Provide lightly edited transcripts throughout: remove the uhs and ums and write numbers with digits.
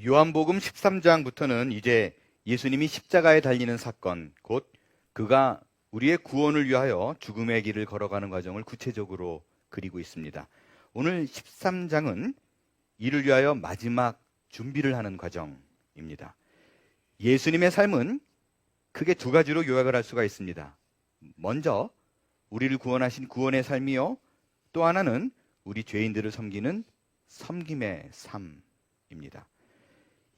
요한복음 13장부터는 이제 예수님이 십자가에 달리는 사건, 곧 그가 우리의 구원을 위하여 죽음의 길을 걸어가는 과정을 구체적으로 그리고 있습니다. 오늘 13장은 이를 위하여 마지막 준비를 하는 과정입니다. 예수님의 삶은 크게 두 가지로 요약을 할 수가 있습니다. 먼저 우리를 구원하신 구원의 삶이요, 또 하나는 우리 죄인들을 섬기는 섬김의 삶입니다.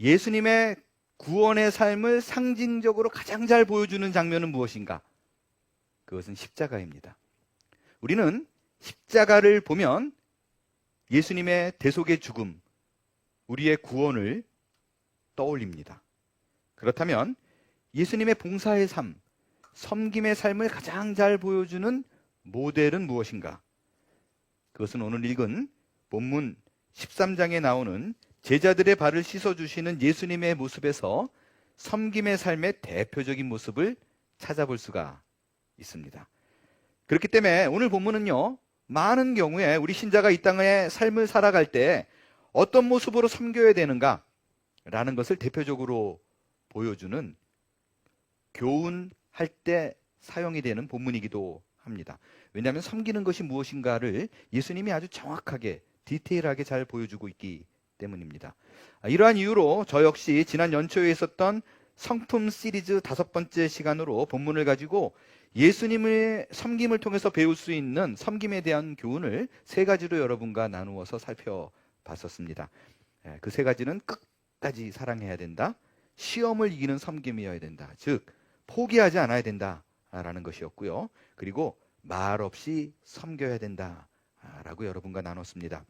예수님의 구원의 삶을 상징적으로 가장 잘 보여주는 장면은 무엇인가? 그것은 십자가입니다. 우리는 십자가를 보면 예수님의 대속의 죽음, 우리의 구원을 떠올립니다. 그렇다면 예수님의 봉사의 삶, 섬김의 삶을 가장 잘 보여주는 모델은 무엇인가? 그것은 오늘 읽은 본문 13장에 나오는 제자들의 발을 씻어주시는 예수님의 모습에서 섬김의 삶의 대표적인 모습을 찾아볼 수가 있습니다. 그렇기 때문에 오늘 본문은요, 많은 경우에 우리 신자가 이 땅의 삶을 살아갈 때 어떤 모습으로 섬겨야 되는가 라는 것을 대표적으로 보여주는 교훈할 때 사용이 되는 본문이기도 합니다. 왜냐하면 섬기는 것이 무엇인가를 예수님이 아주 정확하게 디테일하게 잘 보여주고 있기 때문입니다. 이러한 이유로 저 역시 지난 연초에 있었던 성품 시리즈 5번째 시간으로 본문을 가지고 예수님의 섬김을 통해서 배울 수 있는 섬김에 대한 교훈을 3가지로 여러분과 나누어서 살펴봤었습니다. 그 3가지는 끝까지 사랑해야 된다, 시험을 이기는 섬김이어야 된다, 즉 포기하지 않아야 된다라는 것이었고요. 그리고 말 없이 섬겨야 된다라고 여러분과 나눴습니다.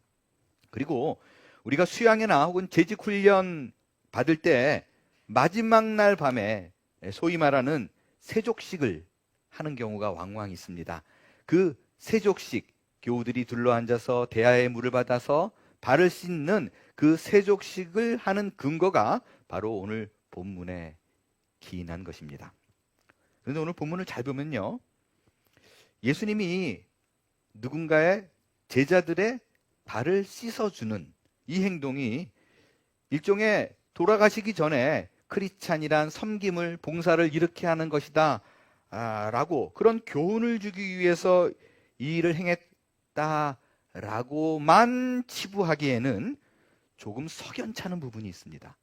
그리고 우리가 수양회나 혹은 재직 훈련 받을 때 마지막 날 밤에 소위 말하는 세족식을 하는 경우가 왕왕 있습니다. 그 세족식, 교우들이 둘러앉아서 대야의 물을 받아서 발을 씻는 그 세족식을 하는 근거가 바로 오늘 본문에 기인한 것입니다. 그런데 오늘 본문을 잘 보면요, 예수님이 누군가의 제자들의 발을 씻어주는 이 행동이 일종의 돌아가시기 전에 크리스찬이란 섬김을, 봉사를 이렇게 하는 것이다 라고 그런 교훈을 주기 위해서 이 일을 행했다라고만 치부하기에는 조금 석연찮은 부분이 있습니다.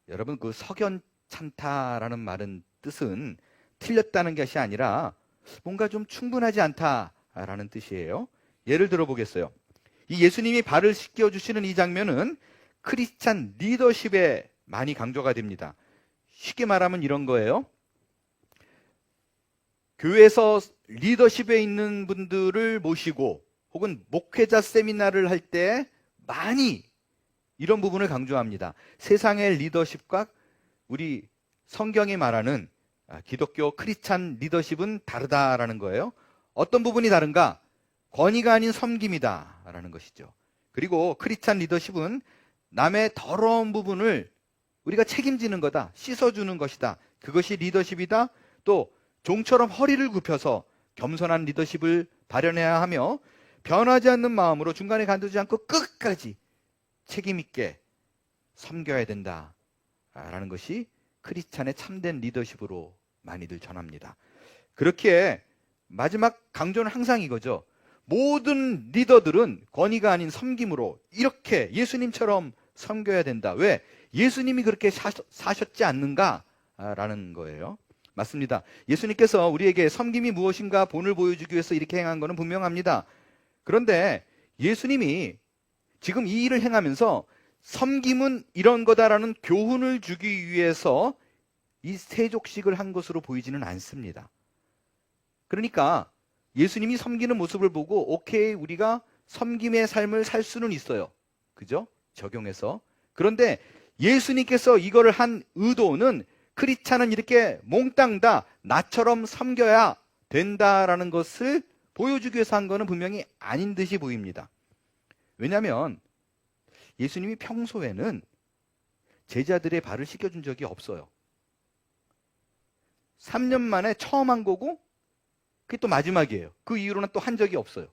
여러분, 그 석연찮다라는 말은 뜻은 틀렸다는 것이 아니라 뭔가 좀 충분하지 않다라는 뜻이에요. 예를 들어 보겠어요. 이 예수님이 발을 씻겨주시는 이 장면은 크리스찬 리더십에 많이 강조가 됩니다. 쉽게 말하면 이런 거예요. 교회에서 리더십에 있는 분들을 모시고 혹은 목회자 세미나를 할 때 많이 이런 부분을 강조합니다. 세상의 리더십과 우리 성경이 말하는 기독교 크리스찬 리더십은 다르다라는 거예요. 어떤 부분이 다른가? 권위가 아닌 섬김이다 라는 것이죠. 그리고 크리스찬 리더십은 남의 더러운 부분을 우리가 책임지는 거다, 씻어주는 것이다, 그것이 리더십이다. 또 종처럼 허리를 굽혀서 겸손한 리더십을 발현해야 하며 변하지 않는 마음으로 중간에 간두지 않고 끝까지 책임 있게 섬겨야 된다라는 것이 크리스찬의 참된 리더십으로 많이들 전합니다. 그렇게 마지막 강조는 항상 이거죠. 모든 리더들은 권위가 아닌 섬김으로 이렇게 예수님처럼 섬겨야 된다. 왜? 예수님이 그렇게 사셨지 않는가라는 거예요. 맞습니다. 예수님께서 우리에게 섬김이 무엇인가 본을 보여주기 위해서 이렇게 행한 것은 분명합니다. 그런데 예수님이 지금 이 일을 행하면서 섬김은 이런 거다라는 교훈을 주기 위해서 이 세족식을 한 것으로 보이지는 않습니다. 그러니까 예수님이 섬기는 모습을 보고 오케이, 우리가 섬김의 삶을 살 수는 있어요. 그죠? 적용해서. 그런데 예수님께서 이거를 한 의도는 크리스찬은 이렇게 몽땅 다 나처럼 섬겨야 된다라는 것을 보여주기 위해서 한 거는 분명히 아닌 듯이 보입니다. 왜냐하면 예수님이 평소에는 제자들의 발을 씻겨준 적이 없어요. 3년 만에 처음 한 거고 그게 또 마지막이에요. 그 이후로는 또 한 적이 없어요.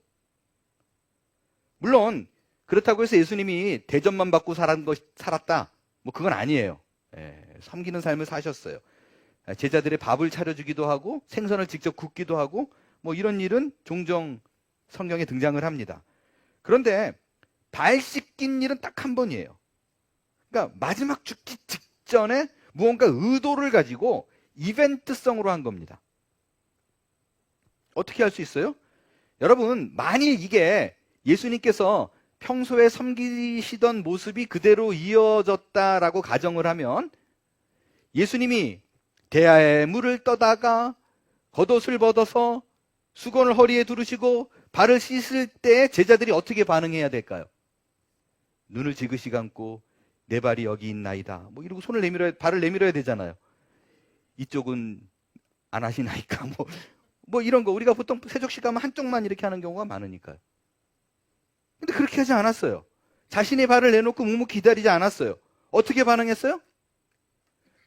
물론 그렇다고 해서 예수님이 대접만 받고 살았다, 뭐 그건 아니에요. 섬기는 삶을 사셨어요. 제자들의 밥을 차려주기도 하고 생선을 직접 굽기도 하고 뭐 이런 일은 종종 성경에 등장을 합니다. 그런데 발 씻긴 일은 딱 한 번이에요. 그러니까 마지막 죽기 직전에 무언가 의도를 가지고 이벤트성으로 한 겁니다. 어떻게 할 수 있어요? 여러분, 만일 이게 예수님께서 평소에 섬기시던 모습이 그대로 이어졌다라고 가정을 하면 예수님이 대야에 물을 떠다가 겉옷을 벗어서 수건을 허리에 두르시고 발을 씻을 때 제자들이 어떻게 반응해야 될까요? 눈을 지그시 감고 내 발이 여기 있나이다. 뭐 이러고 발을 내밀어야 되잖아요. 이쪽은 안 하시나이까. 뭐 이런 거. 우리가 보통 세족식 가면 한쪽만 이렇게 하는 경우가 많으니까요. 근데 그렇게 하지 않았어요. 자신의 발을 내놓고 묵묵히 기다리지 않았어요. 어떻게 반응했어요?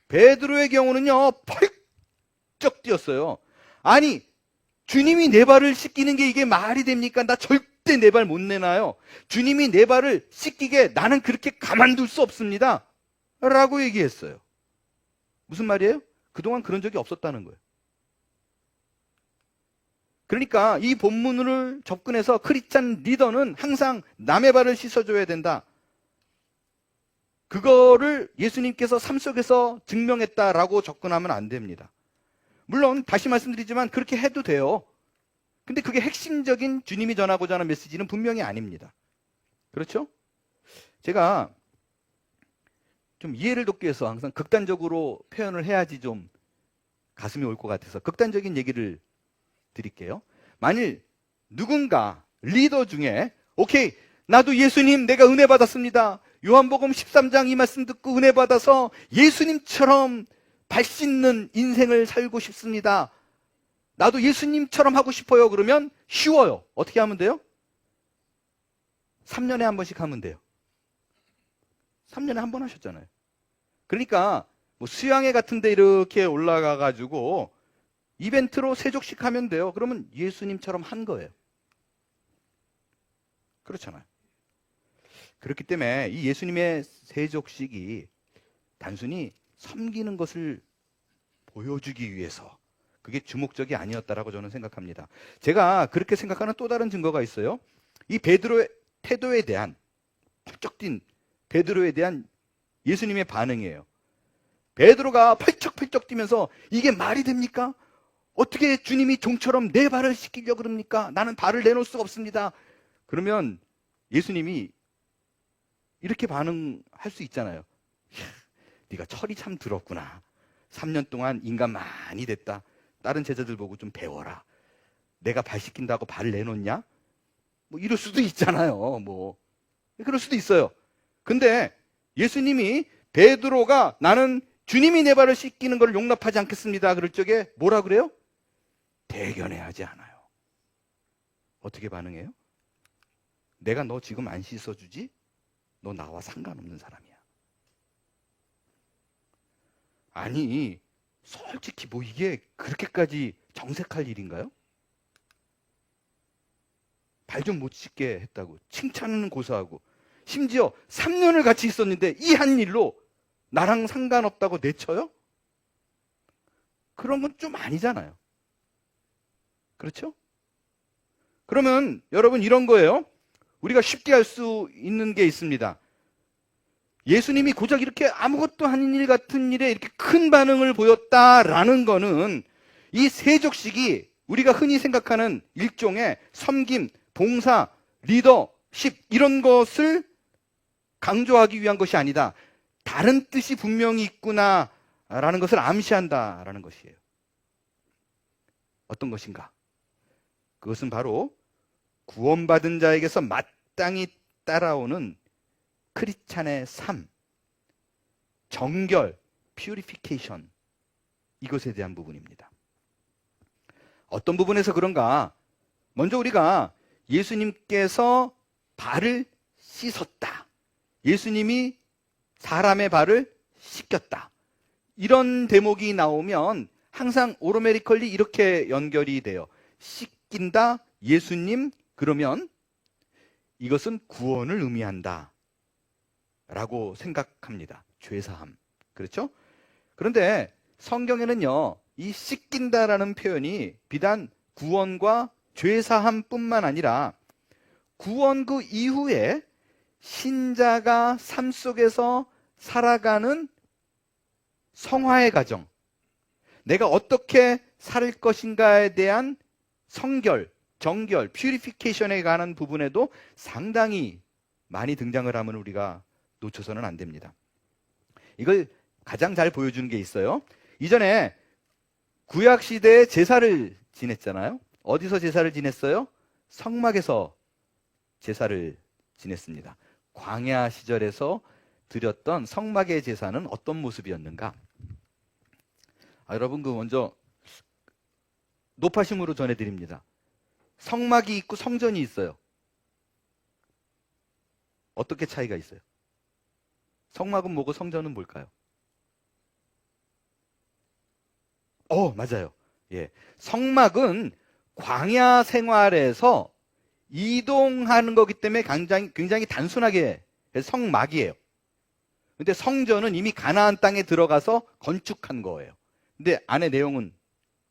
베드로의 경우는요, 펄쩍 뛰었어요. 아니, 주님이 내 발을 씻기는 게 이게 말이 됩니까? 나 절대 내 발 못 내놔요. 주님이 내 발을 씻기게 나는 그렇게 가만둘 수 없습니다. 라고 얘기했어요. 무슨 말이에요? 그동안 그런 적이 없었다는 거예요. 그러니까 이 본문을 접근해서 크리스찬 리더는 항상 남의 발을 씻어줘야 된다. 그거를 예수님께서 삶 속에서 증명했다라고 접근하면 안 됩니다. 물론 다시 말씀드리지만 그렇게 해도 돼요. 근데 그게 핵심적인 주님이 전하고자 하는 메시지는 분명히 아닙니다. 그렇죠? 제가 좀 이해를 돕기 위해서 항상 극단적으로 표현을 해야지 좀 가슴이 올 것 같아서 극단적인 얘기를 드릴게요. 만일 누군가 리더 중에 오케이, 나도 예수님 내가 은혜 받았습니다. 요한복음 13장 이 말씀 듣고 은혜 받아서 예수님처럼 발 씻는 인생을 살고 싶습니다. 나도 예수님처럼 하고 싶어요. 그러면 쉬워요. 어떻게 하면 돼요? 3년에 한 번씩 하면 돼요. 3년에 한 번 하셨잖아요. 그러니까 뭐 수양회 같은 데 이렇게 올라가 가지고 이벤트로 세족식 하면 돼요. 그러면 예수님처럼 한 거예요. 그렇잖아요. 그렇기 때문에 이 예수님의 세족식이 단순히 섬기는 것을 보여주기 위해서 그게 주목적이 아니었다라고 저는 생각합니다. 제가 그렇게 생각하는 또 다른 증거가 있어요. 이 베드로의 태도에 대한, 펄쩍 뛴 베드로에 대한 예수님의 반응이에요. 베드로가 펄쩍펄쩍 뛰면서 이게 말이 됩니까? 어떻게 주님이 종처럼 내 발을 씻기려고 그럽니까? 나는 발을 내놓을 수가 없습니다. 그러면 예수님이 이렇게 반응할 수 있잖아요. 네가 철이 참 들었구나. 3년 동안 인간 많이 됐다. 다른 제자들 보고 좀 배워라. 내가 발 씻긴다고 발을 내놓냐? 뭐 이럴 수도 있잖아요. 뭐 그럴 수도 있어요. 근데 예수님이 베드로가 나는 주님이 내 발을 씻기는 걸 용납하지 않겠습니다. 그럴 적에 뭐라 그래요? 대견해하지 않아요. 어떻게 반응해요? 내가 너 지금 안 씻어주지? 너 나와 상관없는 사람이야. 아니, 솔직히 뭐 이게 그렇게까지 정색할 일인가요? 발 좀 못 씻게 했다고 칭찬은 고사하고 심지어 3년을 같이 있었는데 이 한 일로 나랑 상관없다고 내쳐요? 그런 건 좀 아니잖아요. 그렇죠? 그러면 여러분 이런 거예요. 우리가 쉽게 할 수 있는 게 있습니다. 예수님이 고작 이렇게 아무것도 아닌 일 같은 일에 이렇게 큰 반응을 보였다라는 거는 이 세족식이 우리가 흔히 생각하는 일종의 섬김, 봉사, 리더십 이런 것을 강조하기 위한 것이 아니다. 다른 뜻이 분명히 있구나라는 것을 암시한다라는 것이에요. 어떤 것인가? 그것은 바로 구원받은 자에게서 마땅히 따라오는 크리스찬의 삶, 정결, 퓨리피케이션 이것에 대한 부분입니다. 어떤 부분에서 그런가? 먼저 우리가 예수님께서 발을 씻었다. 예수님이 사람의 발을 씻겼다. 이런 대목이 나오면 항상 오토매티컬리 이렇게 연결이 돼요. 씻긴다, 예수님, 그러면 이것은 구원을 의미한다 라고 생각합니다. 죄사함. 그렇죠? 그런데 성경에는요, 이 씻긴다라는 표현이 비단 구원과 죄사함뿐만 아니라 구원 그 이후에 신자가 삶 속에서 살아가는 성화의 과정, 내가 어떻게 살 것인가에 대한 성결, 정결, 퓨리피케이션에 관한 부분에도 상당히 많이 등장을 하면 우리가 놓쳐서는 안 됩니다. 이걸 가장 잘 보여주는 게 있어요. 이전에 구약시대에 제사를 지냈잖아요. 어디서 제사를 지냈어요? 성막에서 제사를 지냈습니다. 광야 시절에서 드렸던 성막의 제사는 어떤 모습이었는가? 여러분, 먼저 높아심으로 전해드립니다. 성막이 있고 성전이 있어요. 어떻게 차이가 있어요? 성막은 뭐고 성전은 뭘까요? 맞아요. 예. 성막은 광야 생활에서 이동하는 거기 때문에 굉장히 단순하게 성막이에요. 근데 성전은 이미 가나안 땅에 들어가서 건축한 거예요. 근데 안에 내용은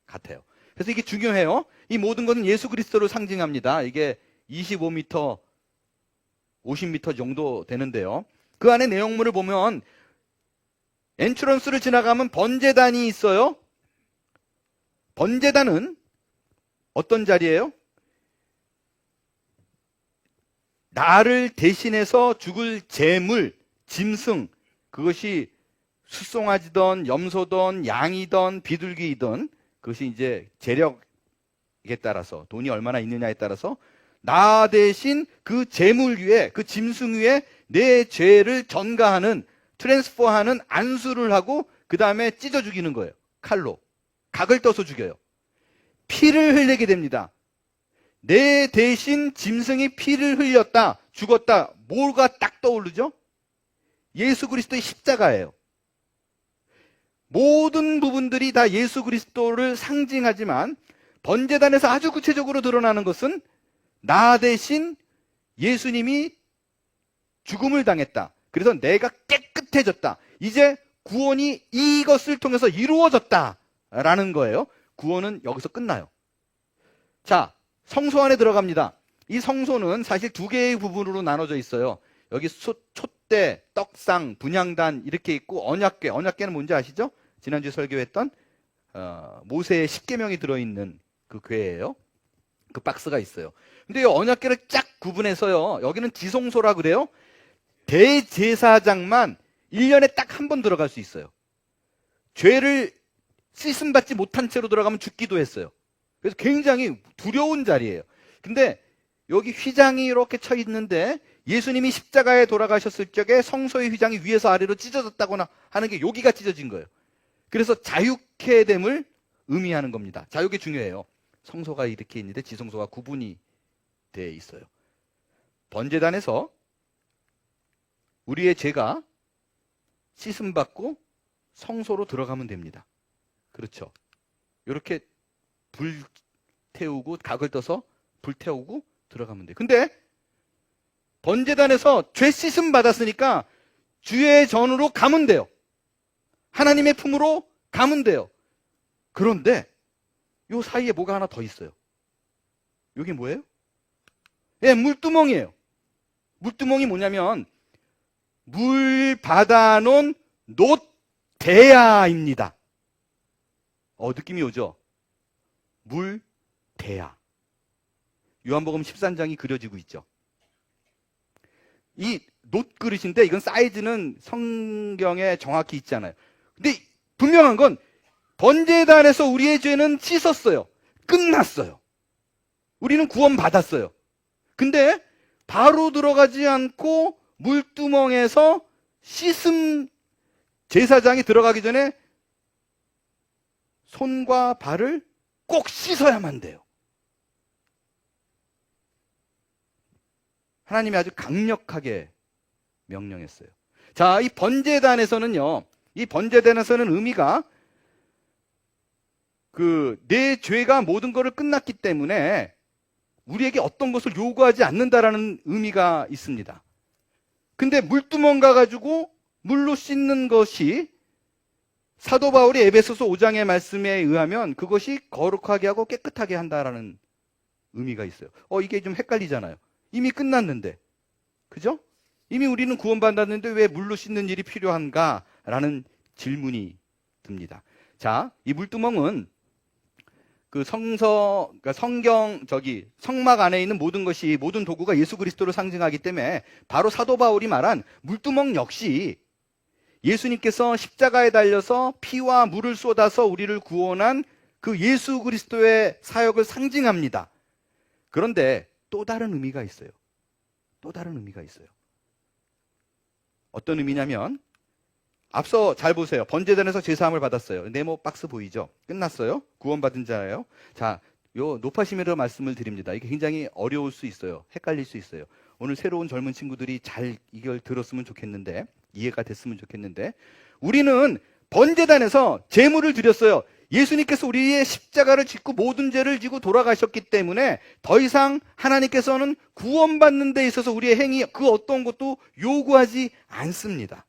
같아요. 그래서 이게 중요해요. 이 모든 것은 예수 그리스도를 상징합니다. 이게 25m, 50m 정도 되는데요. 그 안에 내용물을 보면 엔트런스를 지나가면 번제단이 있어요. 번제단은 어떤 자리예요? 나를 대신해서 죽을 제물, 짐승, 그것이 숫송아지든 염소든 양이든 비둘기이든 그것이 이제 재력에 따라서 돈이 얼마나 있느냐에 따라서 나 대신 그 제물 위에, 그 짐승 위에 내 죄를 전가하는, 트랜스퍼하는 안수를 하고 그 다음에 찢어 죽이는 거예요. 칼로. 각을 떠서 죽여요. 피를 흘리게 됩니다. 내 대신 짐승이 피를 흘렸다, 죽었다. 뭐가 딱 떠오르죠? 예수 그리스도의 십자가예요. 모든 부분들이 다 예수 그리스도를 상징하지만 번제단에서 아주 구체적으로 드러나는 것은 나 대신 예수님이 죽음을 당했다. 그래서 내가 깨끗해졌다. 이제 구원이 이것을 통해서 이루어졌다라는 거예요. 구원은 여기서 끝나요. 자, 성소 안에 들어갑니다. 이 성소는 사실 두 개의 부분으로 나눠져 있어요. 여기 촛대, 떡상, 분향단 이렇게 있고 언약궤. 언약궤는 뭔지 아시죠? 지난주 설교했던 모세의 10계명이 들어있는 그 궤예요. 그 박스가 있어요. 근데 이 언약궤를 쫙 구분해서요. 여기는 지성소라 그래요. 대제사장만 1년에 딱 한 번 들어갈 수 있어요. 죄를 씻음받지 못한 채로 들어가면 죽기도 했어요. 그래서 굉장히 두려운 자리예요. 근데 여기 휘장이 이렇게 쳐 있는데 예수님이 십자가에 돌아가셨을 적에 성소의 휘장이 위에서 아래로 찢어졌다거나 하는 게 여기가 찢어진 거예요. 그래서 자유케 됨을 의미하는 겁니다. 자유게 중요해요. 성소가 이렇게 있는데 지성소가 구분이 돼 있어요. 번제단에서 우리의 죄가 씻음받고 성소로 들어가면 됩니다. 그렇죠. 이렇게 불 태우고 각을 떠서 불 태우고 들어가면 돼요. 근데 번제단에서 죄 씻음 받았으니까 주의 전으로 가면 돼요. 하나님의 품으로 가면 돼요. 그런데 요 사이에 뭐가 하나 더 있어요. 여기 뭐예요? 예, 물두멍이에요. 물두멍이 뭐냐면 물 받아놓은 놋대야입니다. 느낌이 오죠? 물대야. 요한복음 13장이 그려지고 있죠. 이 놋그릇인데 이건 사이즈는 성경에 정확히 있지 않아요. 근데 분명한 건 번제단에서 우리의 죄는 씻었어요. 끝났어요. 우리는 구원받았어요. 근데 바로 들어가지 않고 물두멍에서 씻음, 제사장이 들어가기 전에 손과 발을 꼭 씻어야만 돼요. 하나님이 아주 강력하게 명령했어요. 자, 이 번제단에서는요, 이 번제단에서는 의미가 내 죄가 모든 것을 끝났기 때문에 우리에게 어떤 것을 요구하지 않는다라는 의미가 있습니다. 근데 물두멍 가가지고 물로 씻는 것이 사도 바울이 에베소서 5장의 말씀에 의하면 그것이 거룩하게 하고 깨끗하게 한다라는 의미가 있어요. 이게 좀 헷갈리잖아요. 이미 끝났는데. 그죠? 이미 우리는 구원받았는데 왜 물로 씻는 일이 필요한가라는 질문이 듭니다. 자, 이 물두멍은 그 그러니까 성막 안에 있는 모든 것이, 모든 도구가 예수 그리스도를 상징하기 때문에 바로 사도 바울이 말한 물두멍 역시 예수님께서 십자가에 달려서 피와 물을 쏟아서 우리를 구원한 그 예수 그리스도의 사역을 상징합니다. 그런데 또 다른 의미가 있어요. 또 다른 의미가 있어요. 어떤 의미냐면, 앞서 잘 보세요. 번제단에서 제사함을 받았어요. 네모 박스 보이죠? 끝났어요. 구원받은 자예요. 자, 요 높아심으로 말씀을 드립니다. 이게 굉장히 어려울 수 있어요. 헷갈릴 수 있어요. 오늘 새로운 젊은 친구들이 잘 이걸 들었으면 좋겠는데, 이해가 됐으면 좋겠는데, 우리는 번제단에서 제물을 드렸어요. 예수님께서 우리의 십자가를 짓고 모든 죄를 지고 돌아가셨기 때문에 더 이상 하나님께서는 구원받는 데 있어서 우리의 행위 그 어떤 것도 요구하지 않습니다.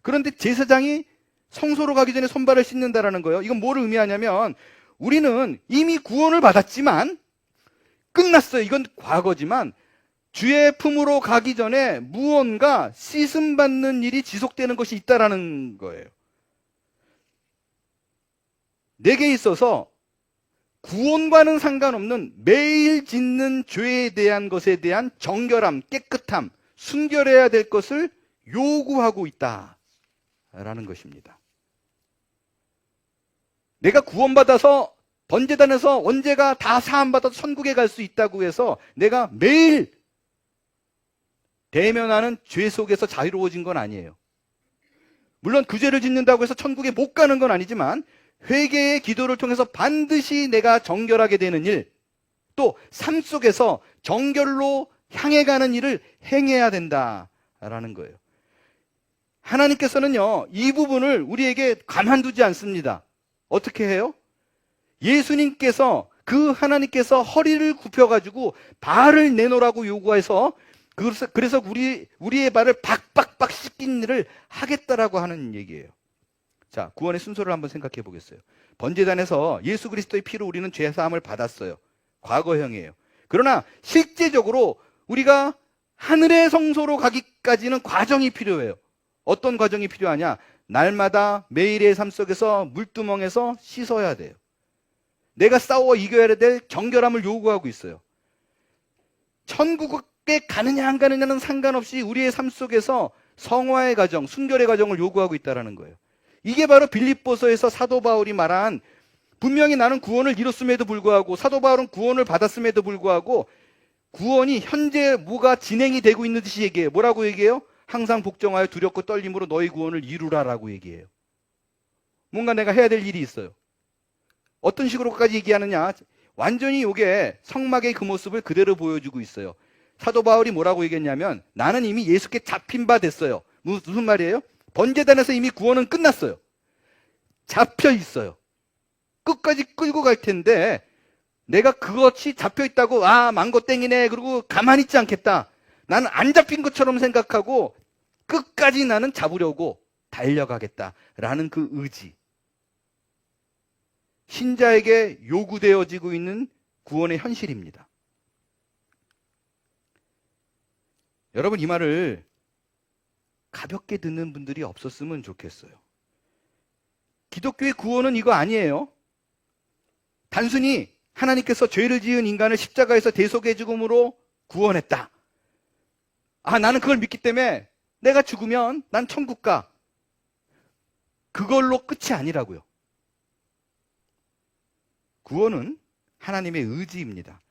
그런데 제사장이 성소로 가기 전에 손발을 씻는다라는 거예요. 이건 뭐를 의미하냐면, 우리는 이미 구원을 받았지만 끝났어요. 이건 과거지만 주의 품으로 가기 전에 무언가 씻음 받는 일이 지속되는 것이 있다라는 거예요. 내게 있어서 구원과는 상관없는 매일 짓는 죄에 대한 것에 대한 정결함, 깨끗함, 순결해야 될 것을 요구하고 있다라는 것입니다. 내가 구원받아서 번제단에서 원죄가 다 사함받아서 천국에 갈 수 있다고 해서 내가 매일 대면하는 죄 속에서 자유로워진 건 아니에요. 물론 그 죄를 짓는다고 해서 천국에 못 가는 건 아니지만 회개의 기도를 통해서 반드시 내가 정결하게 되는 일, 또 삶 속에서 정결로 향해 가는 일을 행해야 된다라는 거예요. 하나님께서는요, 이 부분을 우리에게 가만두지 않습니다. 어떻게 해요? 예수님께서, 그 하나님께서 허리를 굽혀가지고 발을 내놓으라고 요구해서, 그래서 우리의 발을 박박박 씻긴 일을 하겠다라고 하는 얘기예요. 자, 구원의 순서를 한번 생각해 보겠어요. 번제단에서 예수 그리스도의 피로 우리는 죄사함을 받았어요. 과거형이에요. 그러나 실제적으로 우리가 하늘의 성소로 가기까지는 과정이 필요해요. 어떤 과정이 필요하냐? 날마다 매일의 삶 속에서 물두멍에서 씻어야 돼요. 내가 싸워 이겨야 될 정결함을 요구하고 있어요. 천국에 가느냐 안 가느냐는 상관없이 우리의 삶 속에서 성화의 과정, 순결의 과정을 요구하고 있다는 거예요. 이게 바로 빌립보서에서 사도 바울이 말한, 분명히 나는 구원을 이뤘음에도 불구하고, 사도 바울은 구원을 받았음에도 불구하고 구원이 현재 뭐가 진행이 되고 있는 듯이 얘기해요. 뭐라고 얘기해요? 항상 복종하여 두렵고 떨림으로 너희 구원을 이루라라고 얘기해요. 뭔가 내가 해야 될 일이 있어요. 어떤 식으로까지 얘기하느냐? 완전히 이게 성막의 그 모습을 그대로 보여주고 있어요. 사도 바울이 뭐라고 얘기했냐면, 나는 이미 예수께 잡힌 바 됐어요. 무슨 말이에요? 번제단에서 이미 구원은 끝났어요. 잡혀 있어요. 끝까지 끌고 갈 텐데 내가 그것이 잡혀 있다고 망고 땡이네 그리고 가만히 있지 않겠다. 나는 안 잡힌 것처럼 생각하고 끝까지 나는 잡으려고 달려가겠다라는 그 의지. 신자에게 요구되어지고 있는 구원의 현실입니다. 여러분, 이 말을 가볍게 듣는 분들이 없었으면 좋겠어요. 기독교의 구원은 이거 아니에요. 단순히 하나님께서 죄를 지은 인간을 십자가에서 대속의 죽음으로 구원했다. 나는 그걸 믿기 때문에 내가 죽으면 난 천국 가. 그걸로 끝이 아니라고요. 구원은 하나님의 의지입니다.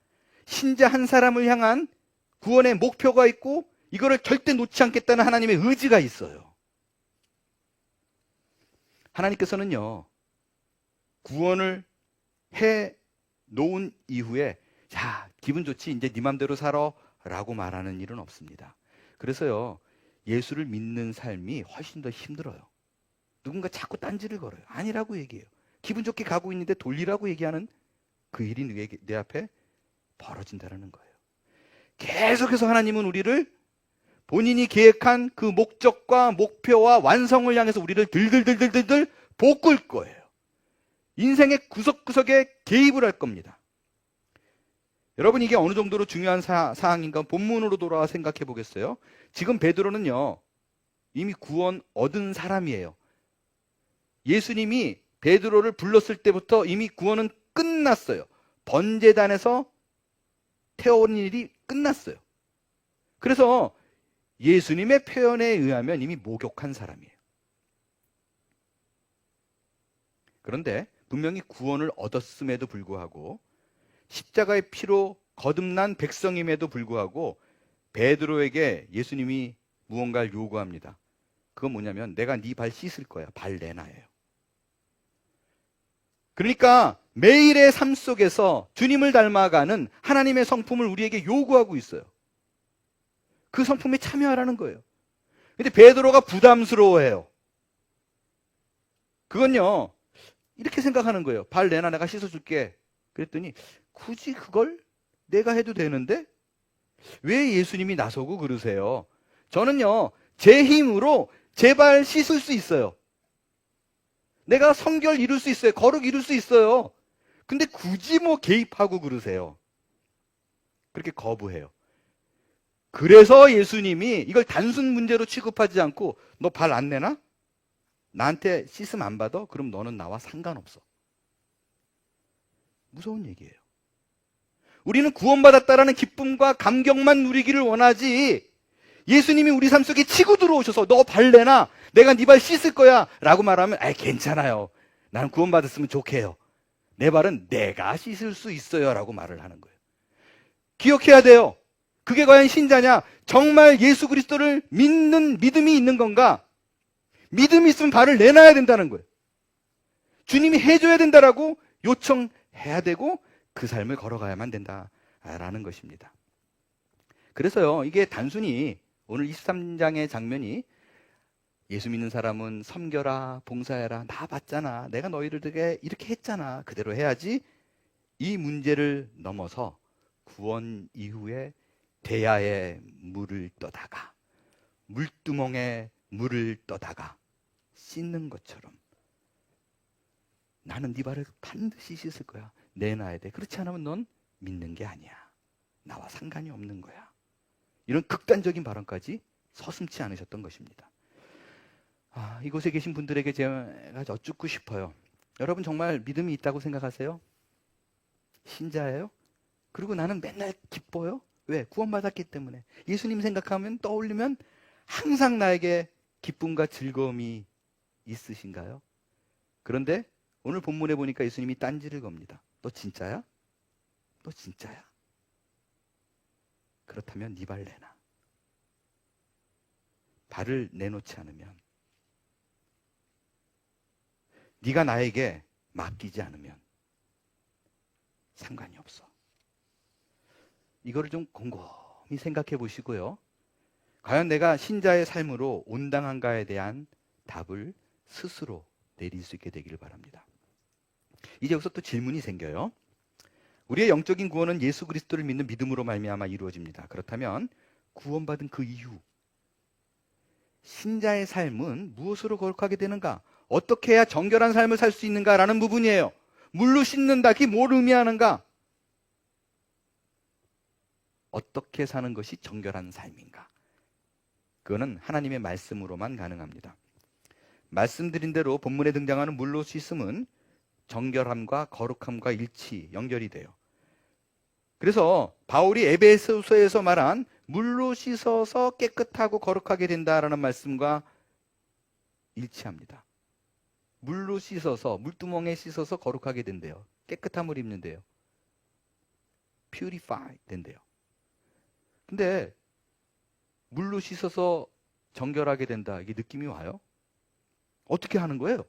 신자 한 사람을 향한 구원의 목표가 있고 이거를 절대 놓지 않겠다는 하나님의 의지가 있어요. 하나님께서는요, 구원을 해 놓은 이후에 자, 기분 좋지, 이제 네 맘대로 살아 라고 말하는 일은 없습니다. 그래서요, 예수를 믿는 삶이 훨씬 더 힘들어요. 누군가 자꾸 딴지를 걸어요. 아니라고 얘기해요. 기분 좋게 가고 있는데 돌리라고 얘기하는 그 일이 내 앞에 벌어진다는 거예요. 계속해서 하나님은 우리를 본인이 계획한 그 목적과 목표와 완성을 향해서 우리를 들들들들들들 볶을 거예요. 인생의 구석구석에 개입을 할 겁니다. 여러분, 이게 어느 정도로 중요한 사항인가 본문으로 돌아와 생각해 보겠어요? 지금 베드로는요, 이미 구원 얻은 사람이에요. 예수님이 베드로를 불렀을 때부터 이미 구원은 끝났어요. 번제단에서 태워온 일이 끝났어요. 그래서 예수님의 표현에 의하면 이미 목욕한 사람이에요. 그런데 분명히 구원을 얻었음에도 불구하고 십자가의 피로 거듭난 백성임에도 불구하고 베드로에게 예수님이 무언가를 요구합니다. 그건 뭐냐면 내가 네 발 씻을 거야. 발 내놔예요. 그러니까 매일의 삶 속에서 주님을 닮아가는 하나님의 성품을 우리에게 요구하고 있어요. 그 성품에 참여하라는 거예요. 근데 베드로가 부담스러워해요. 그건요, 이렇게 생각하는 거예요. 발 내놔, 내가 씻어줄게. 그랬더니 굳이 그걸 내가 해도 되는데 왜 예수님이 나서고 그러세요? 저는요, 제 힘으로 제 발 씻을 수 있어요. 내가 성결 이룰 수 있어요. 거룩 이룰 수 있어요. 근데 굳이 뭐 개입하고 그러세요. 그렇게 거부해요. 그래서 예수님이 이걸 단순 문제로 취급하지 않고 너 발 안 내나? 나한테 씻음 안 받아? 그럼 너는 나와 상관없어. 무서운 얘기예요. 우리는 구원받았다라는 기쁨과 감격만 누리기를 원하지, 예수님이 우리 삶 속에 치고 들어오셔서 너 발 내놔, 내가 네 발 씻을 거야 라고 말하면 괜찮아요. 나는 구원받았으면 좋게요. 내 발은 내가 씻을 수 있어요 라고 말을 하는 거예요. 기억해야 돼요. 그게 과연 신자냐? 정말 예수 그리스도를 믿는 믿음이 있는 건가? 믿음이 있으면 발을 내놔야 된다는 거예요. 주님이 해줘야 된다라고 요청해야 되고 그 삶을 걸어가야만 된다라는 것입니다. 그래서요, 이게 단순히 오늘 23장의 장면이 예수 믿는 사람은 섬겨라, 봉사해라, 나 봤잖아, 내가 너희들에게 이렇게 했잖아, 그대로 해야지, 이 문제를 넘어서 구원 이후에 대야에 물을 떠다가 물두멍에 물을 떠다가 씻는 것처럼 나는 네 발을 반드시 씻을 거야, 내놔야 돼. 그렇지 않으면 넌 믿는 게 아니야. 나와 상관이 없는 거야. 이런 극단적인 발언까지 서슴지 않으셨던 것입니다. 이곳에 계신 분들에게 제가 여쭙고 싶어요. 여러분 정말 믿음이 있다고 생각하세요? 신자예요? 그리고 나는 맨날 기뻐요? 왜? 구원받았기 때문에. 예수님 생각하면, 떠올리면 항상 나에게 기쁨과 즐거움이 있으신가요? 그런데 오늘 본문에 보니까 예수님이 딴지를 겁니다. 너 진짜야? 너 진짜야? 그렇다면 네 발 내놔. 발을 내놓지 않으면, 네가 나에게 맡기지 않으면 상관이 없어. 이거를 좀 곰곰이 생각해 보시고요. 과연 내가 신자의 삶으로 온당한가에 대한 답을 스스로 내릴 수 있게 되기를 바랍니다. 이제 여기서 또 질문이 생겨요. 우리의 영적인 구원은 예수 그리스도를 믿는 믿음으로 말미암아 이루어집니다. 그렇다면 구원받은 그 이후 신자의 삶은 무엇으로 거룩하게 되는가? 어떻게 해야 정결한 삶을 살 수 있는가라는 부분이에요. 물로 씻는다, 그게 뭘 의미하는가? 어떻게 사는 것이 정결한 삶인가? 그거는 하나님의 말씀으로만 가능합니다. 말씀드린 대로 본문에 등장하는 물로 씻음은 정결함과 거룩함과 연결이 돼요. 그래서 바울이 에베소서에서 말한 물로 씻어서 깨끗하고 거룩하게 된다라는 말씀과 일치합니다. 물로 씻어서, 물두멍에 씻어서 거룩하게 된대요. 깨끗함을 입는데요. purify 된대요. 근데 물로 씻어서 정결하게 된다, 이게 느낌이 와요? 어떻게 하는 거예요?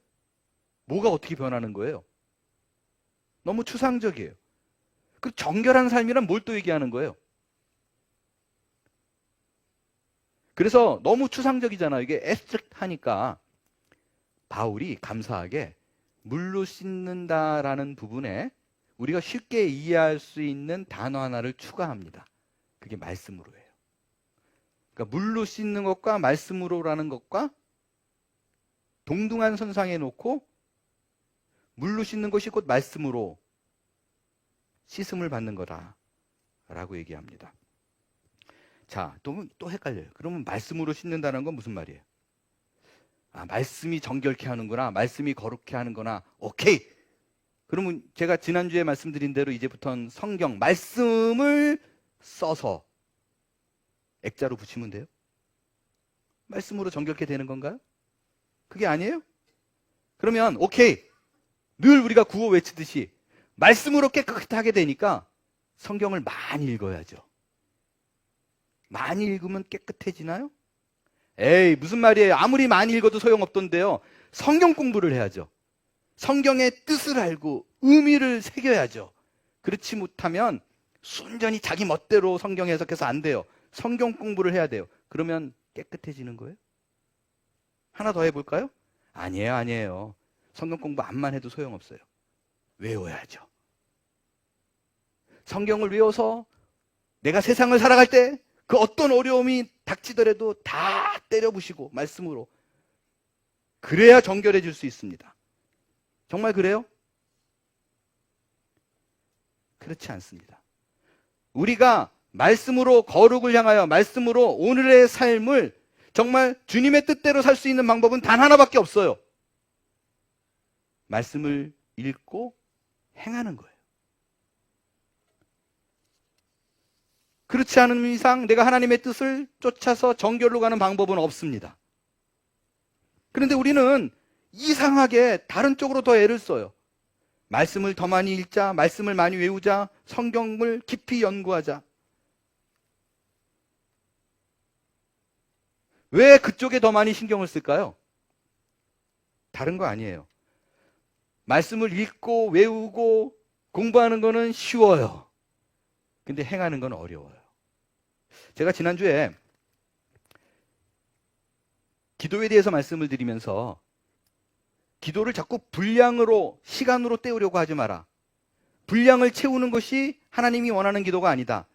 뭐가 어떻게 변하는 거예요? 너무 추상적이에요. 그 정결한 삶이란 뭘 또 얘기하는 거예요? 그래서 너무 추상적이잖아요. 이게 애스트릭트하니까 바울이 감사하게 물로 씻는다라는 부분에 우리가 쉽게 이해할 수 있는 단어 하나를 추가합니다. 그게 말씀으로 해요. 그러니까 물로 씻는 것과 말씀으로라는 것과 동등한 선상에 놓고 물로 씻는 것이 곧 말씀으로 씻음을 받는 거다 라고 얘기합니다. 자, 또 헷갈려요. 그러면 말씀으로 씻는다는 건 무슨 말이에요? 아, 말씀이 정결케 하는구나, 말씀이 거룩케 하는구나. 오케이. 그러면 제가 지난주에 말씀드린 대로 이제부터는 성경 말씀을 써서 액자로 붙이면 돼요? 말씀으로 정결케 되는 건가요? 그게 아니에요? 그러면 오케이. 늘 우리가 구호 외치듯이 말씀으로 깨끗하게 되니까 성경을 많이 읽어야죠. 많이 읽으면 깨끗해지나요? 에이, 무슨 말이에요? 아무리 많이 읽어도 소용없던데요. 성경 공부를 해야죠. 성경의 뜻을 알고 의미를 새겨야죠. 그렇지 못하면 순전히 자기 멋대로 성경 해석해서 안 돼요. 성경 공부를 해야 돼요. 그러면 깨끗해지는 거예요? 하나 더 해볼까요? 아니에요. 성경 공부 암만 해도 소용없어요. 외워야죠. 성경을 외워서 내가 세상을 살아갈 때 그 어떤 어려움이 닥치더라도 다 때려부시고 말씀으로, 그래야 정결해질 수 있습니다. 정말 그래요? 그렇지 않습니다. 우리가 말씀으로 거룩을 향하여 말씀으로 오늘의 삶을 정말 주님의 뜻대로 살 수 있는 방법은 단 하나밖에 없어요. 말씀을 읽고 행하는 거예요. 그렇지 않은 이상 내가 하나님의 뜻을 쫓아서 정결로 가는 방법은 없습니다. 그런데 우리는 이상하게 다른 쪽으로 더 애를 써요. 말씀을 더 많이 읽자, 말씀을 많이 외우자, 성경을 깊이 연구하자. 왜 그쪽에 더 많이 신경을 쓸까요? 다른 거 아니에요. 말씀을 읽고 외우고 공부하는 거는 쉬워요. 근데 행하는 건 어려워요. 제가 지난주에 기도에 대해서 말씀을 드리면서 기도를 자꾸 분량으로, 시간으로 때우려고 하지 마라. 분량을 채우는 것이 하나님이 원하는 기도가 아니다.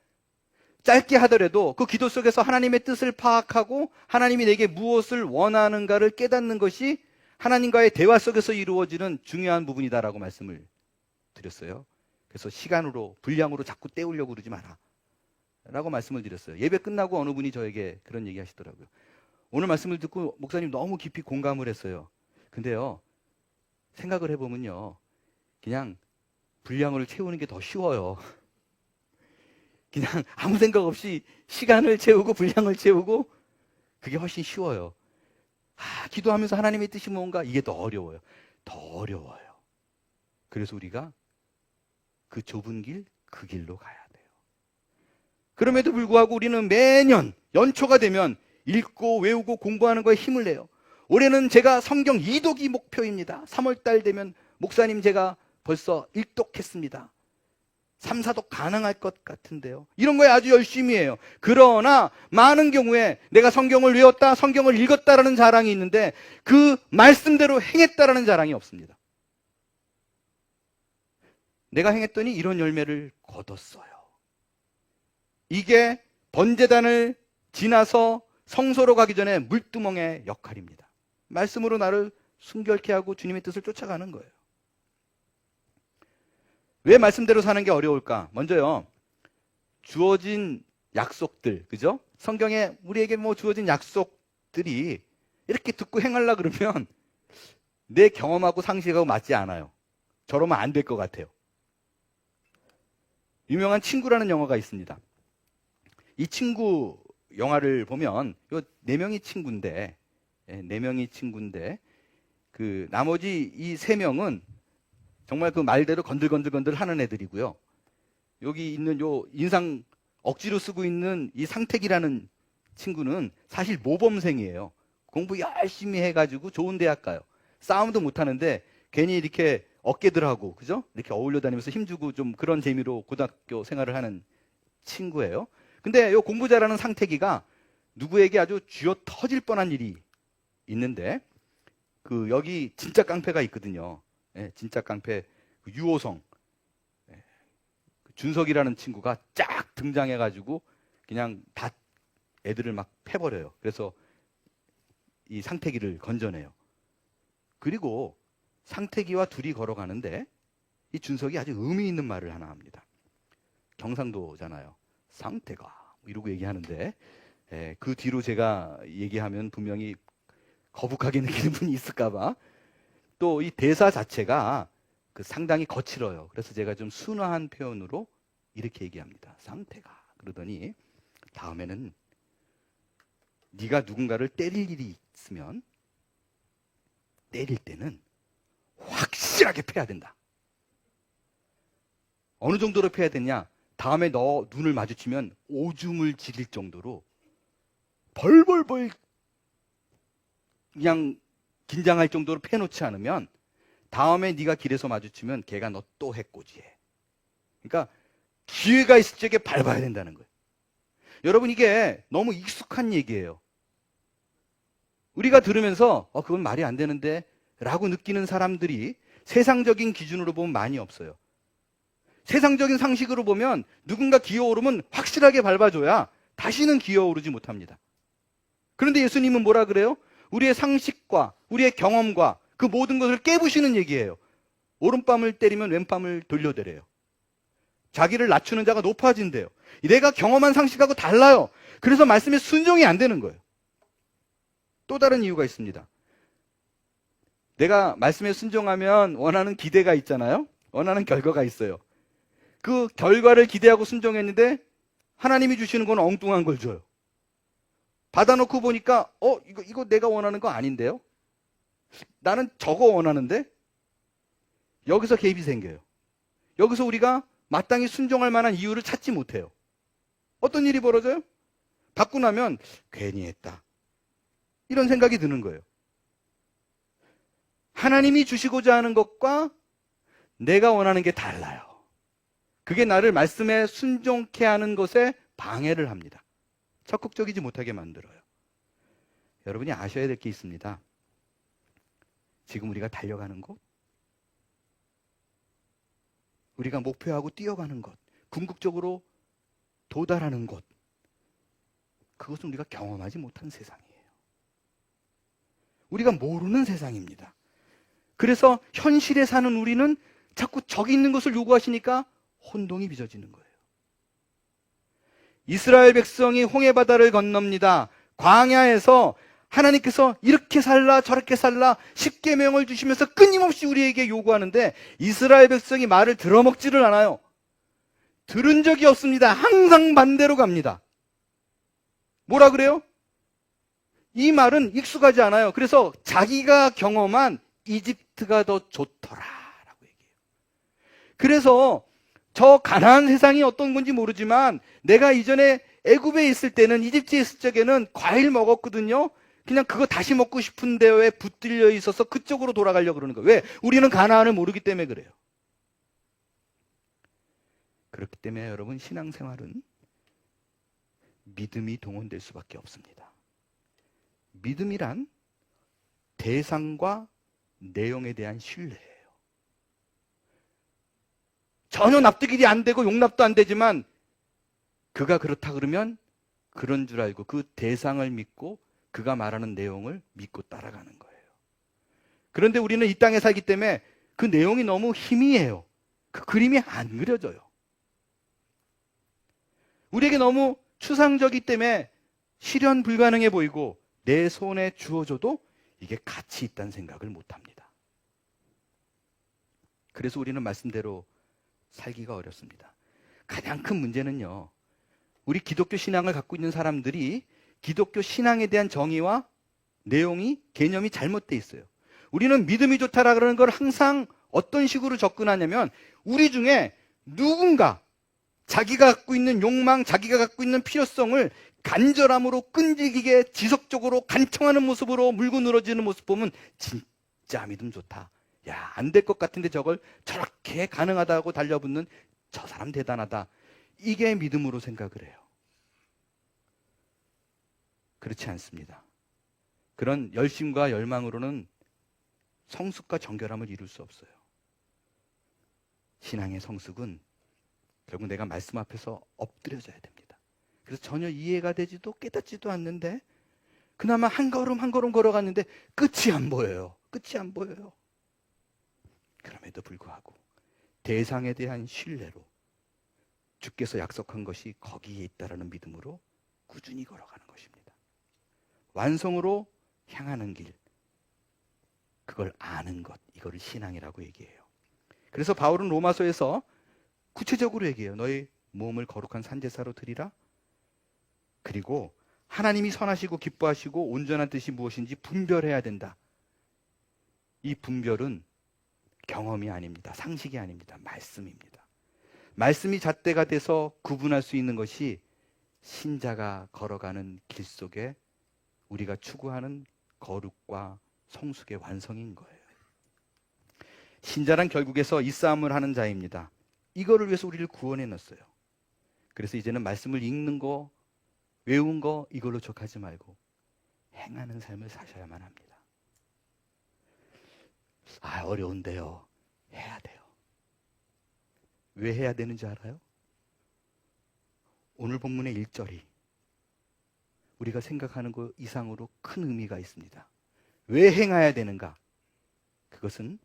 짧게 하더라도 그 기도 속에서 하나님의 뜻을 파악하고 하나님이 내게 무엇을 원하는가를 깨닫는 것이 하나님과의 대화 속에서 이루어지는 중요한 부분이다라고 말씀을 드렸어요. 그래서 시간으로, 분량으로 자꾸 때우려고 그러지 마라 라고 말씀을 드렸어요. 예배 끝나고 어느 분이 저에게 그런 얘기 하시더라고요. 오늘 말씀을 듣고 목사님 너무 깊이 공감을 했어요. 근데요, 생각을 해보면요, 그냥 분량을 채우는 게 더 쉬워요. 그냥 아무 생각 없이 시간을 채우고 분량을 채우고 그게 훨씬 쉬워요. 기도하면서 하나님의 뜻이 뭔가, 이게 더 어려워요. 더 어려워요. 그래서 우리가 그 좁은 길, 그 길로 가야 돼요. 그럼에도 불구하고 우리는 매년 연초가 되면 읽고 외우고 공부하는 거에 힘을 내요. 올해는 제가 성경 2독이 목표입니다. 3월달 되면 목사님 제가 벌써 1독했습니다. 3, 4독 가능할 것 같은데요. 이런 거에 아주 열심히 해요. 그러나 많은 경우에 내가 성경을 외웠다, 성경을 읽었다라는 자랑이 있는데 그 말씀대로 행했다라는 자랑이 없습니다. 내가 행했더니 이런 열매를 거뒀어요. 이게 번제단을 지나서 성소로 가기 전에 물두멍의 역할입니다. 말씀으로 나를 순결케 하고 주님의 뜻을 쫓아가는 거예요. 왜 말씀대로 사는 게 어려울까? 먼저요, 주어진 약속들, 그죠? 성경에 우리에게 주어진 약속들이 이렇게 듣고 행하려고 그러면 내 경험하고 상식하고 맞지 않아요. 저러면 안 될 것 같아요. 유명한 친구라는 영화가 있습니다. 이 친구 영화를 보면 요 4명이 친구인데, 그 나머지 이 3명은 정말 그 말대로 건들건들 하는 애들이고요. 여기 있는 요 인상 억지로 쓰고 있는 이 상택이라는 친구는 사실 모범생이에요. 공부 열심히 해가지고 좋은 대학 가요. 싸움도 못하는데 괜히 이렇게 어깨들하고, 그죠? 이렇게 어울려 다니면서 힘주고 좀 그런 재미로 고등학교 생활을 하는 친구예요. 근데 요 공부 잘하는 상태기가 누구에게 아주 쥐어 터질 뻔한 일이 있는데, 그 여기 진짜 깡패가 있거든요. 진짜 깡패 유호성, 준석이라는 친구가 쫙 등장해가지고 그냥 다 애들을 막 패버려요. 그래서 이 상태기를 건져내요. 그리고 상태기와 둘이 걸어가는데 이 준석이 아주 의미 있는 말을 하나 합니다. 경상도잖아요. 상태가 뭐 이러고 얘기하는데 그 뒤로 제가 얘기하면 분명히 거북하게 느끼는 분이 있을까봐 또 이 대사 자체가 상당히 거칠어요. 그래서 제가 좀 순화한 표현으로 이렇게 얘기합니다. 상태가. 그러더니 다음에는 네가 누군가를 때릴 일이 있으면 때릴 때는 확실하게 패야 된다. 어느 정도로 패야 되냐? 다음에 너 눈을 마주치면 오줌을 지릴 정도로 벌벌벌 그냥 긴장할 정도로 패놓지 않으면 다음에 네가 길에서 마주치면 걔가 너 또 해코지해. 그러니까 기회가 있을 적에 밟아야 된다는 거예요. 여러분 이게 너무 익숙한 얘기예요. 우리가 들으면서 그건 말이 안 되는데 라고 느끼는 사람들이 세상적인 기준으로 보면 많이 없어요. 세상적인 상식으로 보면 누군가 기어오르면 확실하게 밟아줘야 다시는 기어오르지 못합니다. 그런데 예수님은 뭐라 그래요? 우리의 상식과 우리의 경험과 그 모든 것을 깨부시는 얘기예요. 오른뺨을 때리면 왼뺨을 돌려대래요. 자기를 낮추는 자가 높아진대요. 내가 경험한 상식하고 달라요. 그래서 말씀에 순종이 안 되는 거예요. 또 다른 이유가 있습니다. 내가 말씀에 순종하면 원하는 기대가 있잖아요. 원하는 결과가 있어요. 그 결과를 기대하고 순종했는데 하나님이 주시는 건 엉뚱한 걸 줘요. 받아놓고 보니까 이거 내가 원하는 거 아닌데요? 나는 저거 원하는데? 여기서 개입이 생겨요. 여기서 우리가 마땅히 순종할 만한 이유를 찾지 못해요. 어떤 일이 벌어져요? 받고 나면 괜히 했다. 이런 생각이 드는 거예요. 하나님이 주시고자 하는 것과 내가 원하는 게 달라요. 그게 나를 말씀에 순종케 하는 것에 방해를 합니다. 적극적이지 못하게 만들어요. 여러분이 아셔야 될 게 있습니다. 지금 우리가 달려가는 곳, 우리가 목표하고 뛰어가는 것, 궁극적으로 도달하는 곳, 그것은 우리가 경험하지 못한 세상이에요. 우리가 모르는 세상입니다. 그래서 현실에 사는 우리는 자꾸 저기 있는 것을 요구하시니까 혼동이 빚어지는 거예요. 이스라엘 백성이 홍해바다를 건넙니다. 광야에서 하나님께서 이렇게 살라 저렇게 살라 십계명을 주시면서 끊임없이 우리에게 요구하는데 이스라엘 백성이 말을 들어먹지를 않아요. 들은 적이 없습니다. 항상 반대로 갑니다. 뭐라 그래요? 이 말은 익숙하지 않아요. 그래서 자기가 경험한 이집트가 더 좋더라라고 얘기해요. 그래서 저 가나안 세상이 어떤 건지 모르지만 내가 이전에 애굽에 있을 때는 이집트에 있을 적에는 과일 먹었거든요. 그냥 그거 다시 먹고 싶은데 왜 붙들려 있어서 그쪽으로 돌아가려고 그러는 거예요. 왜? 우리는 가나안을 모르기 때문에 그래요. 그렇기 때문에 여러분 신앙생활은 믿음이 동원될 수밖에 없습니다. 믿음이란 대상과 내용에 대한 신뢰예요. 전혀 납득이 안 되고 용납도 안 되지만 그가 그렇다 그러면 그런 줄 알고 그 대상을 믿고 그가 말하는 내용을 믿고 따라가는 거예요. 그런데 우리는 이 땅에 살기 때문에 그 내용이 너무 희미해요. 그 그림이 안 그려져요. 우리에게 너무 추상적이기 때문에 실현 불가능해 보이고 내 손에 주어져도 이게 가치 있다는 생각을 못합니다. 그래서 우리는 말씀대로 살기가 어렵습니다. 가장 큰 문제는요, 우리 기독교 신앙을 갖고 있는 사람들이 기독교 신앙에 대한 정의와 내용이, 개념이 잘못되어 있어요. 우리는 믿음이 좋다라 그러는 걸 항상 어떤 식으로 접근하냐면 우리 중에 누군가 자기가 갖고 있는 욕망, 자기가 갖고 있는 필요성을 간절함으로 끈질기게 지속적으로 간청하는 모습으로 물고 늘어지는 모습 보면 진짜 믿음 좋다. 야, 안 될 것 같은데 저걸 저렇게 가능하다고 달려붙는 저 사람 대단하다. 이게 믿음으로 생각을 해요. 그렇지 않습니다. 그런 열심과 열망으로는 성숙과 정결함을 이룰 수 없어요. 신앙의 성숙은 결국 내가 말씀 앞에서 엎드려져야 됩니다. 그래서 전혀 이해가 되지도 깨닫지도 않는데 그나마 한 걸음 한 걸음 걸어갔는데 끝이 안 보여요. 끝이 안 보여요. 그럼에도 불구하고 대상에 대한 신뢰로 주께서 약속한 것이 거기에 있다라는 믿음으로 꾸준히 걸어가는 것입니다. 완성으로 향하는 길, 그걸 아는 것, 이거를 신앙이라고 얘기해요. 그래서 바울은 로마서에서 구체적으로 얘기해요. 너희 몸을 거룩한 산제사로 드리라. 그리고 하나님이 선하시고 기뻐하시고 온전한 뜻이 무엇인지 분별해야 된다. 이 분별은 경험이 아닙니다. 상식이 아닙니다. 말씀입니다. 말씀이 잣대가 돼서 구분할 수 있는 것이 신자가 걸어가는 길 속에 우리가 추구하는 거룩과 성숙의 완성인 거예요. 신자란 결국에서 이 싸움을 하는 자입니다. 이거를 위해서 우리를 구원해 놨어요. 그래서 이제는 말씀을 읽는 거, 외운 거 이걸로 족하지 말고 행하는 삶을 사셔야만 합니다. 어려운데요. 해야 돼요. 왜 해야 되는지 알아요? 오늘 본문의 1절이 우리가 생각하는 것 이상으로 큰 의미가 있습니다. 왜 행해야 되는가? 그것은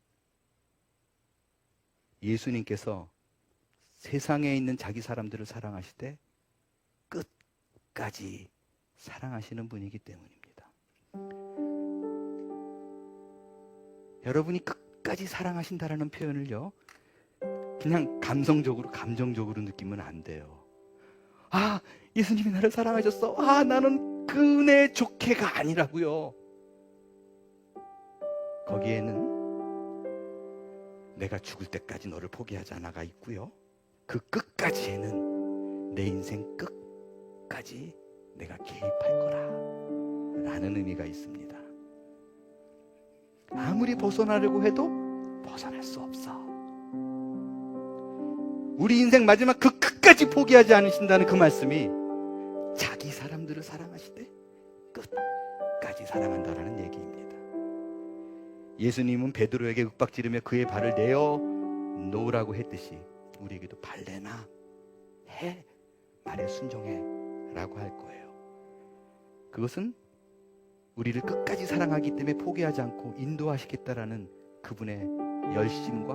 예수님께서 세상에 있는 자기 사람들을 사랑하실 때 끝까지 사랑하시는 분이기 때문입니다. 여러분이 끝까지 사랑하신다라는 표현을요, 그냥 감정적으로 느끼면 안 돼요. 예수님이 나를 사랑하셨어. 나는 그 은혜 좋게가 아니라고요. 거기에는 내가 죽을 때까지 너를 포기하지 않아가 있고요. 그 끝까지에는 내 인생 끝까지 내가 개입할 거라 라는 의미가 있습니다. 아무리 벗어나려고 해도 벗어날 수 없어. 우리 인생 마지막 그 끝까지 포기하지 않으신다는 그 말씀이 자기 사람들을 사랑하실 때 끝까지 사랑한다라는 얘기입니다. 예수님은 베드로에게 윽박지르며 그의 발을 내어 놓으라고 했듯이 우리에게도 발내나 해, 말에 순종해 라고 할 거예요. 그것은 우리를 끝까지 사랑하기 때문에 포기하지 않고 인도하시겠다라는 그분의 열심과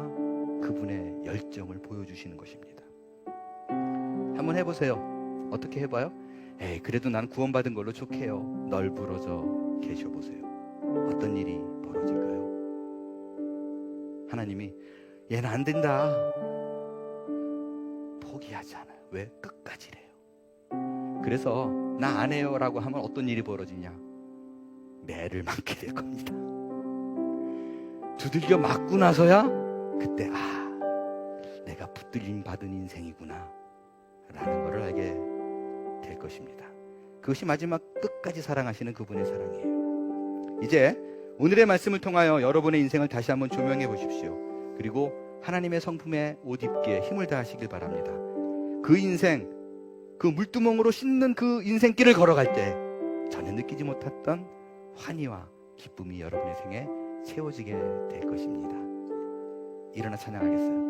그분의 열정을 보여주시는 것입니다. 한번 해보세요. 어떻게 해봐요? 그래도 난 구원받은 걸로 족해요. 널브러져 계셔보세요. 어떤 일이 벌어질까요? 하나님이 얘는 안 된다. 포기하지 않아요. 왜? 끝까지래요. 그래서 나 안 해요 라고 하면 어떤 일이 벌어지냐? 매를 맞게 될 겁니다. 두들겨 맞고 나서야 그때 내가 붙들림 받은 인생이구나 라는 것을 알게 될 것입니다. 그것이 마지막 끝까지 사랑하시는 그분의 사랑이에요. 이제 오늘의 말씀을 통하여 여러분의 인생을 다시 한번 조명해 보십시오. 그리고 하나님의 성품에 옷 입기에 힘을 다하시길 바랍니다. 그 인생, 그 물두멍으로 씻는 그 인생길을 걸어갈 때 전혀 느끼지 못했던 환희와 기쁨이 여러분의 생에 채워지게 될 것입니다. 일어나 찬양하겠어요.